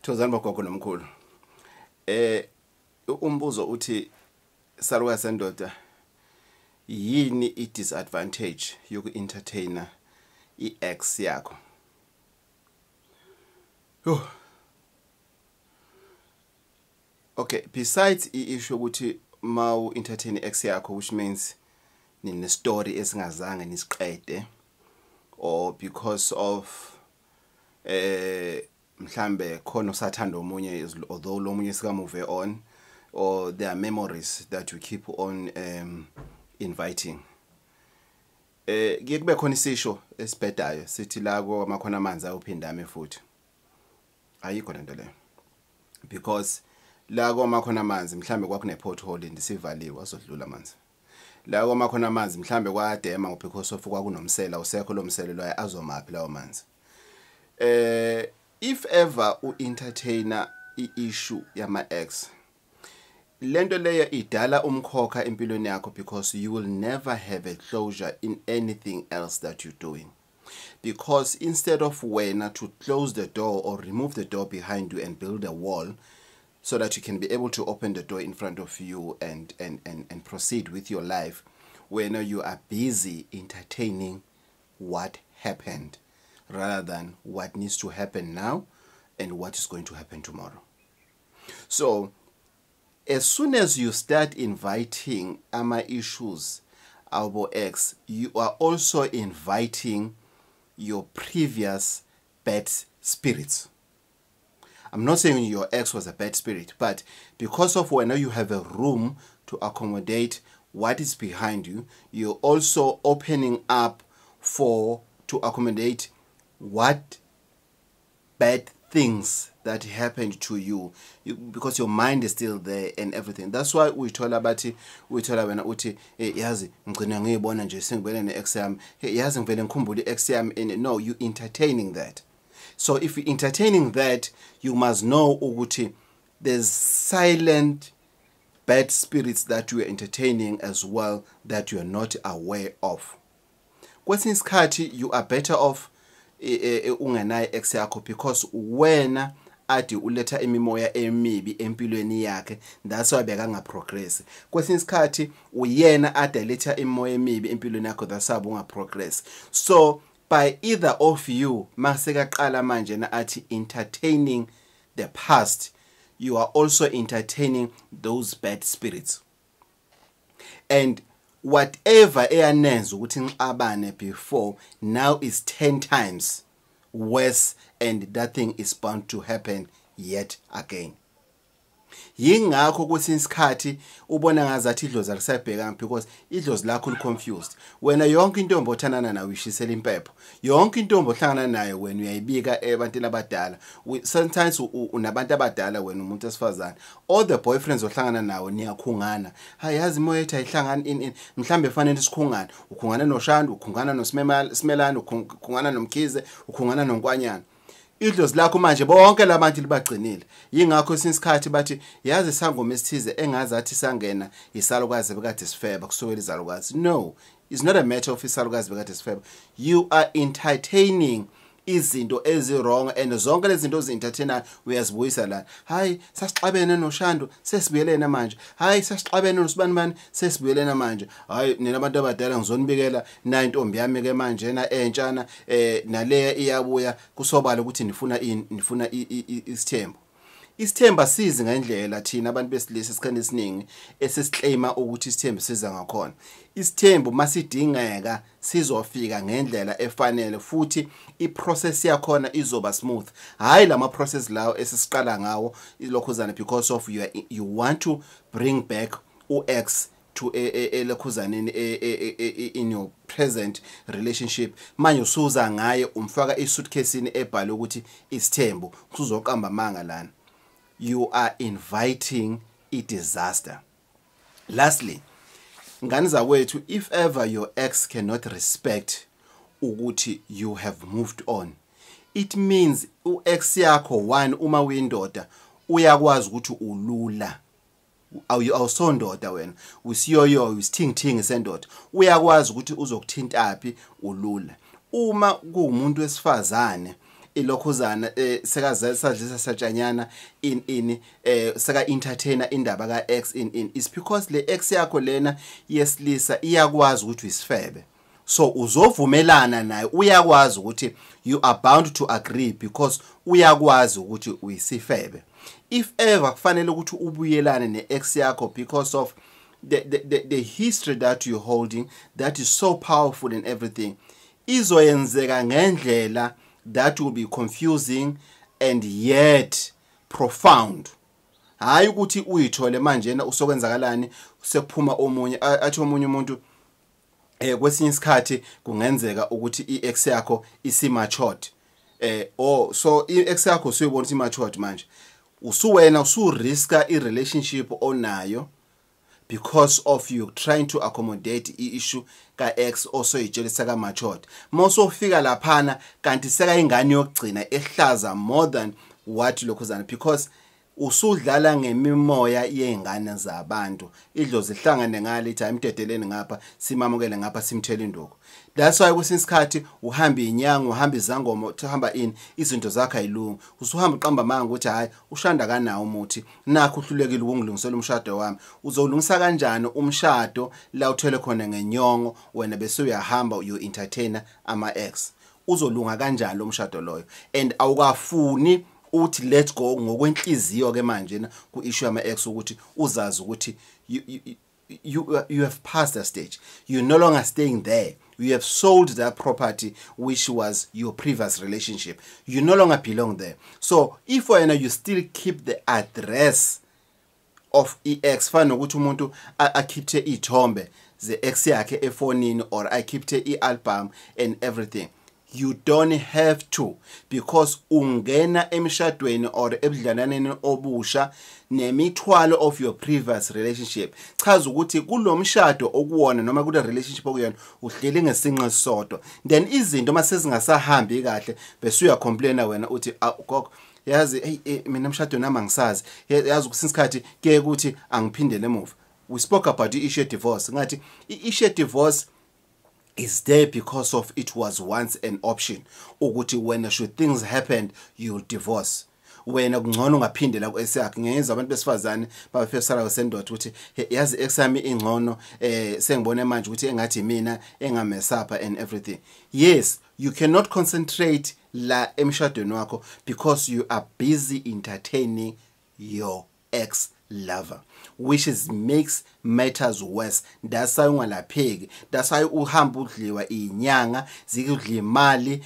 Thozani bogogo nomkhulu. Umbuzo uthi saluka sendoda yini i-disadvantage yoku-entertainer i-ex yakho? Okay, besides i-issue ukuthi mau entertain ex yakho, which means nine story esingazange nisiqede, or because of mhlambe khona usathanda omunye, although lo munye sika move on, or there are memories that you keep on inviting. Kube khona isisho esibhedayo sithi la kwamakhona amanzi ayophindame futhi. Ayikho lento leyo. Because la kwamakhona amanzi mhlambe kwakune pothole ndisivaliwe azodlula amanzi. La kwamakhona amanzi mhlambe kwadema because of kwakunomsela usekho lo msele lo azomaphi lawo manzi. If ever u-entertainer i-issue yama-ex, lento leyo idala umkhokha empilweni yakho because you will never have a closure in anything else that you're doing. Because instead of wena to close the door or remove the door behind you and build a wall so that you can be able to open the door in front of you and proceed with your life, when you are busy entertaining what happened rather than what needs to happen now and what is going to happen tomorrow. So as soon as you start inviting issues, our ex, you are also inviting your previous bad spirits. I'm not saying your ex was a bad spirit, but because of when you have a room to accommodate what is behind you, you're also opening up to accommodate what bad things that happened to you, because your mind is still there and everything. That's why we told when uthi yazi ngicina ngiyibona nje sengibele ne-ex yami, yazi ngivele ngikhumbule i-ex yami, and no, you entertaining that. So if you're entertaining that, you must know ukuthi there's silent bad spirits that you are entertaining as well that you are not aware of. Kwesinye isikhathi you are better off ungenayo ex yakho, because wena adi uletha imimoya emibi empilweni yakhe, that's why bekanga progress. Kwesinye isikhathi uyena adi letha imimoya emibi empilweni yakho, that's why unga progress. So by either of you masekaqala manje na athi entertaining the past, you are also entertaining those bad spirits. And whatever eyanenza ukuthi ngixabane before now is 10 times worse, and that thing is bound to happen yet again. Yingakho kwesinye isikhathi ubona ngazathi idlozi alisabhekanga, because idlozi lakho confused. Wena yonke intombi othandana nayo uyishisela impepho, yonke intombi ohlangana nayo wena uyayibika ebantwini abadala. Sometimes unabantu abadala wena umuntu esifazana, all the boyfriends ohlangana nawo niyakhungana. Hayazi imoya ethi ayihlangana mhlambe fanele isikhungana, ukhungana noShandu, ukhungana noSimelane, ukhungana noMkhize, ukhungana noNkwanyana. Idlozi lakho manje bonke labantu libagcinile. Yingakho isikhathi bathi yazi sangoma esithize engazathi sangena isalukazi bekade sifeba kusukela izalukazi. No, it's not a matter of isalukazi bekade sifeba. You are entertaining izinto ezi-wrong, and zonke lezi zinto ezi-entertainer uyazibuyisa la. Hayi sasixabene noShandu sesibuyelena manje. Hayi sasixabene noSibanibani sesibuyelena manje. Hayi nina abantu abadala ngizonibikela na intombi yami ke manje na entshana naleya iyabuya kusobala ukuthi nifuna isithembu. Isithembu asizi ngendlela thina abantu besilisa esikhani esiningi esesiclaima ukuthi isithembu siza ngakhona. Isithembu masidingeka sizofika ngendlela efanele, futhi iprocess yakhona izoba smooth. Hayi lama process lawo esisiqala ngawo ilokhuzana, because of you want to bring back u-ex to elekhuzaneni in your present relationship. Manje usuza ngaye umfaka isuitcase ebhale ukuthi isithembu uzoqamba manga lana. You are inviting a disaster. Lastly, ngani zawethu, if ever your ex cannot respect ukuthi you have moved on, it means u-ex yakho one uma uyindoda uyakwazi ukuthi ulula. Awusondoda wena, usiyoyo usithingithingi sendoda, uyakwazi ukuthi uzokuthinta aphi ulula. Uma kuumuntu wesifazane ilokhuzana sekaze sadlisa satshanyana in seka entertainer indaba ka X in is because le X yakho lena yesilisa iyakwazi ukuthi uyisifebe. So uzovumelana naye, uyakwazi ukuthi you are bound to agree because uyakwazi ukuthi uyisifebe. If ever kufanele ukuthi ubuyelane ne-ex yakho because of the history that you're holding that is so powerful and everything, izoyenzeka ngendlela that will be confusing and yet profound. Hayi ukuthi uyithole manje na usokwenzakalani sekuphuma omunye athi omunye umuntu kwesinye isikhathi kungenzeka ukuthi i-ex yakho isimatured so i-ex yakho usuyibona ukuthi imatured manje usuwena usuriska i-relationship onayo because of you trying to accommodate i-issue ka-ex also ijelisa ka-matured. Mawusofika laphana kanti seka ingane yokugcina ehlaza more than what lokhuzana because usudlala ngemimoya yengane zabantu idlozi hlangane ngale ithi imdedeleni ngapha simamukele ngapha simthela induku. That's why kwesinye isikhathi uhamba inyanga uhamba izangoma uhamba ini izinto zakhe ayilungu usuhamba uqamba manga ukuthi hayi ushanda kanawo umuthi nakho uhlulekile ukungilungisela umshado wami uzolungisa kanjani umshado la uthele khona ngenyongo wena bese uyahamba uyo entertainer ama ex uzolunga kanjani lo mshado loyo and awukafuni uthi let's go ngokwenhliziyo ke manje na ku issue yama ex ukuthi uzazi ukuthi you have passed that stage, you're no longer staying there, you have sold that property which was your previous relationship, you no longer belong there. So if you still keep the address of ex fana ukuthi umuntu akhiphe ithombe ze ex yakhe efonini or akhiphe ialbum and everything, you don't have to, because ungena emshadweni or ebudlananeni obusha nemithwalo of your previous relationship. Chaza ukuthi kulomshado okuwona noma kule relationship okuyona uhleli ngesinqe sodwa, then izinto mase zingasahambi kahle bese uyacomplaina wena uthi gogo yazi mina umshado nami angisazi, yazi kusinsikhathi ke ukuthi angiphindele emuva. We spoke about the issue divorce. Ngathi issue divorce is there because of it was once an option ukuthi when should things happen you'll divorce. Wena kungcono ungaphindela ku ex yakhe. Ngenza abantu besifazane babefesala kwesendoda ukuthi yazi ex yami ingcono sengibone manje ukuthi engathi mina engamesapha and everything. Yes, you cannot concentrate la emshadweni wakho because you are busy entertaining your ex lover, which makes matters worse. That's why ungalapheki, that's why uhamba udliwa inyanga zikudla imali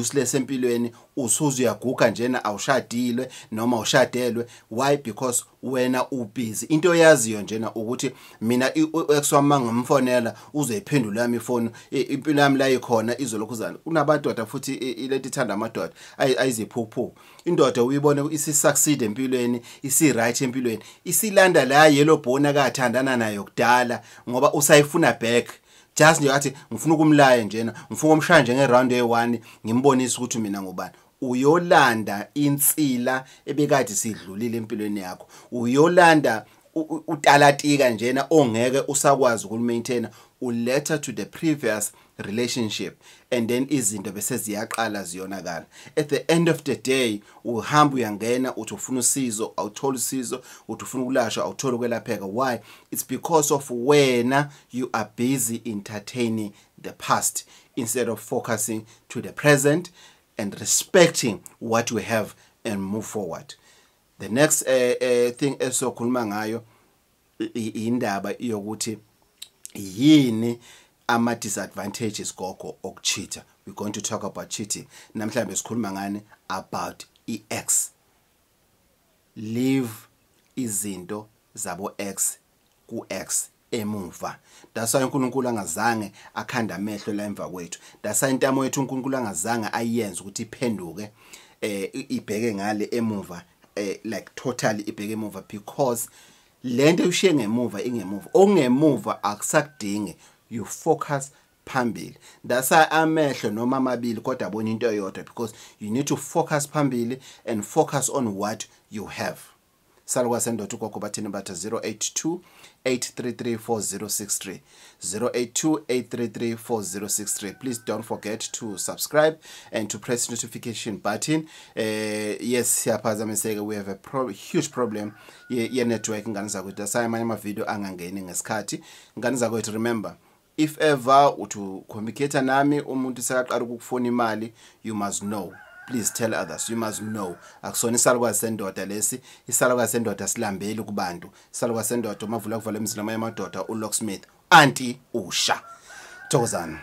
useless empilweni usuzu yaguga njena awushadilwe noma ushadelwe. Why? Because wena ubusy. Into yaziyo njena ukuthi mina ex wami ngimfonela uzoyiphendula yami ifoni impilo yami la ikhona izolokhuzana. Kunabantu futhi ilethi ithanda amadoda ayiziphuphu. Indoda uyibone isi-succeed empilweni, isi-right empilweni, isilanda la yellow bone akathandana nayo kudala ngoba usayifuna back. Just nje athi ngifuna ukumlaya njena, ngifuna umshaya nje ngeround e1 ngimbonisa ukuthi mina ngubani. Uyolanda insila ebekade sidlulile empilweni yakho, uyolanda utalatika njena ongeke usakwazi ukumaintain, uletha to the previous relationship, and then izinto bese ziyaqala ziyonakala. At the end of the day uhamba uyangena uthi ufuna usizo awuthola usizo, uthi ufuna ukulashwa awuthola ukwelapheka. Why? It's because of wena you are busy entertaining the past instead of focusing to the present and respecting what we have and move forward. The next thing esokhuluma ngayo indaba yokuthi yini ama disadvantages gogo okucheater. We're going to talk about cheating. Namhlanje sikhuluma ngani about ex. Leave izinto zabo ex ku ex emuva. That's why uNkulunkulu angazange akhanda amehlo la emva kwethu. That's why intamo yethu uNkulunkulu angazange ayenze ukuthi iphenduke ibheke ngale emuva like totally ibheke emuva, because lento ushiye ngemuva ingemuva, ongemuva akusakudinge, you focus phambili. That's why amehlo noma amabili kodwa abona into eyodwa, because you need to focus phambili and focus on what you have. Isalukazi sendoda uGogo Bathini Mbatha 082-833-4063 082-833-4063. Please don't forget to subscribe and to press notification button. Yes, siyaphazamiseka, we have a huge problem ye network ngani zakwethu asayamanye ama video angangeni ngesikhathi ngani zakwethu. Remember, if ever uthi communicate nami umuntu sekaqala ukufuna imali, you must know. Please tell others. You must know. Akusona isalukazi sendoda lesi, isalukazi sendoda silambeli kubantu. Isalukazi sendoda mavula kuvala emzini amadoda uLocksmith anti usha. Thokozani.